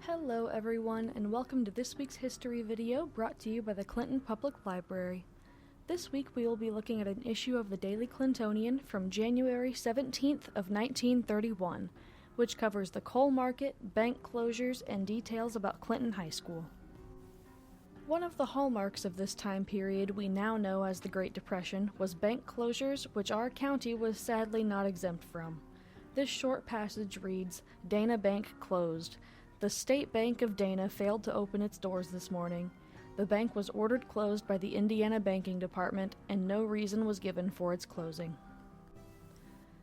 Hello everyone, and welcome to this week's history video brought to you by the Clinton Public Library. This week we will be looking at an issue of the Daily Clintonian from January 17th of 1931, which covers the coal market, bank closures, and details about Clinton High School. One of the hallmarks of this time period we now know as the Great Depression was bank closures, which our county was sadly not exempt from. This short passage reads, "Dana Bank closed. The State Bank of Dana failed to open its doors this morning. The bank was ordered closed by the Indiana Banking Department, and no reason was given for its closing."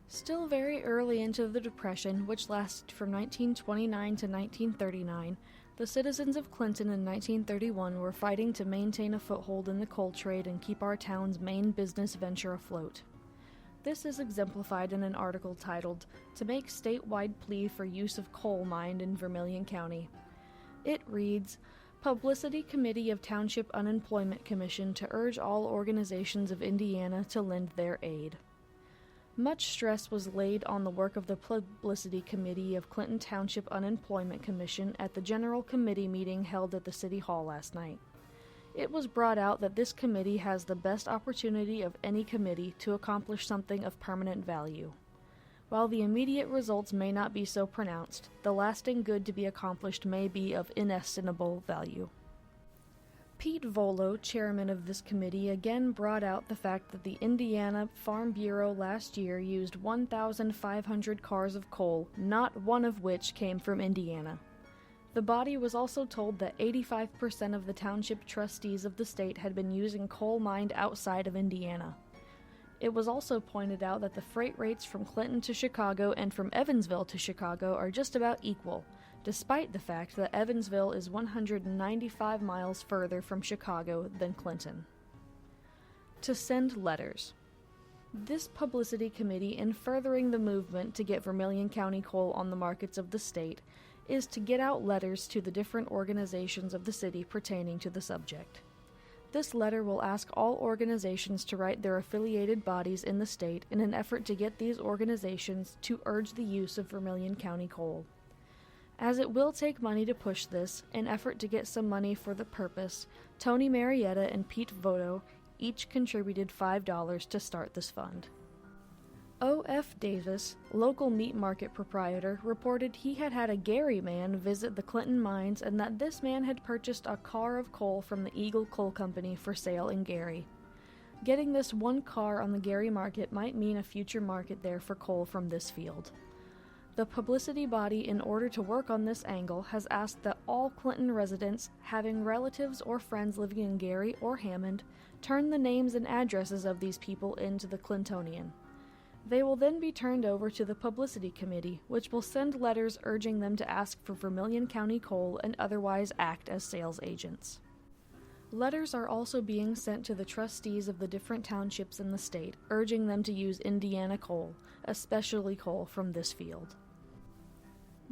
Still very early into the Depression, which lasted from 1929 to 1939, the citizens of Clinton in 1931 were fighting to maintain a foothold in the coal trade and keep our town's main business venture afloat. This is exemplified in an article titled, "To Make Statewide Plea for Use of Coal Mined in Vermilion County." It reads, "Publicity Committee of Township Unemployment Commission to urge all organizations of Indiana to lend their aid." Much stress was laid on the work of the Publicity Committee of Clinton Township Unemployment Commission at the General Committee meeting held at the City Hall last night. It was brought out that this committee has the best opportunity of any committee to accomplish something of permanent value. While the immediate results may not be so pronounced, the lasting good to be accomplished may be of inestimable value. Pete Volo, chairman of this committee, again brought out the fact that the Indiana Farm Bureau last year used 1,500 cars of coal, not one of which came from Indiana. The body was also told that 85% of the township trustees of the state had been using coal mined outside of Indiana. It was also pointed out that the freight rates from Clinton to Chicago and from Evansville to Chicago are just about equal, despite the fact that Evansville is 195 miles further from Chicago than Clinton. To send letters. This publicity committee, in furthering the movement to get Vermilion County coal on the markets of the state, is to get out letters to the different organizations of the city pertaining to the subject. This letter will ask all organizations to write their affiliated bodies in the state in an effort to get these organizations to urge the use of Vermilion County coal. As it will take money to push this, an effort to get some money for the purpose, Tony Marietta and Pete Voto each contributed $5 to start this fund. O.F. Davis, local meat market proprietor, reported he had had a Gary man visit the Clinton mines and that this man had purchased a car of coal from the Eagle Coal Company for sale in Gary. Getting this one car on the Gary market might mean a future market there for coal from this field. The publicity body, in order to work on this angle, has asked that all Clinton residents having relatives or friends living in Gary or Hammond turn the names and addresses of these people into the Clintonian. They will then be turned over to the Publicity Committee, which will send letters urging them to ask for Vermilion County coal and otherwise act as sales agents. Letters are also being sent to the trustees of the different townships in the state, urging them to use Indiana coal, especially coal from this field.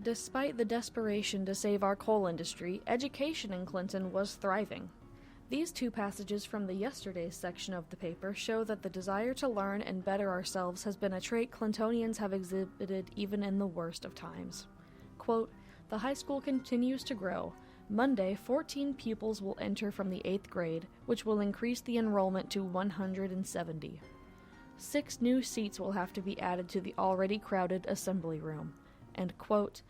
Despite the desperation to save our coal industry, education in Clinton was thriving. These two passages from the yesterday's section of the paper show that the desire to learn and better ourselves has been a trait Clintonians have exhibited even in the worst of times. Quote, "The high school continues to grow. Monday, 14 pupils will enter from the 8th grade, which will increase the enrollment to 170. 6 new seats will have to be added to the already crowded assembly room." And quote,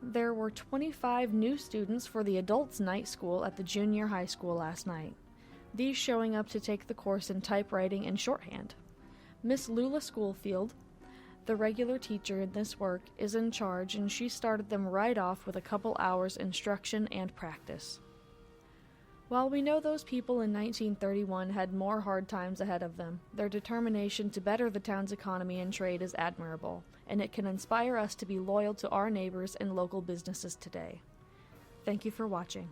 "There were 25 new students for the adults' night school at the junior high school last night, these showing up to take the course in typewriting and shorthand. Miss Lula Schoolfield, the regular teacher in this work, is in charge, and she started them right off with a couple hours instruction and practice." While we know those people in 1931 had more hard times ahead of them, their determination to better the town's economy and trade is admirable, and it can inspire us to be loyal to our neighbors and local businesses today. Thank you for watching.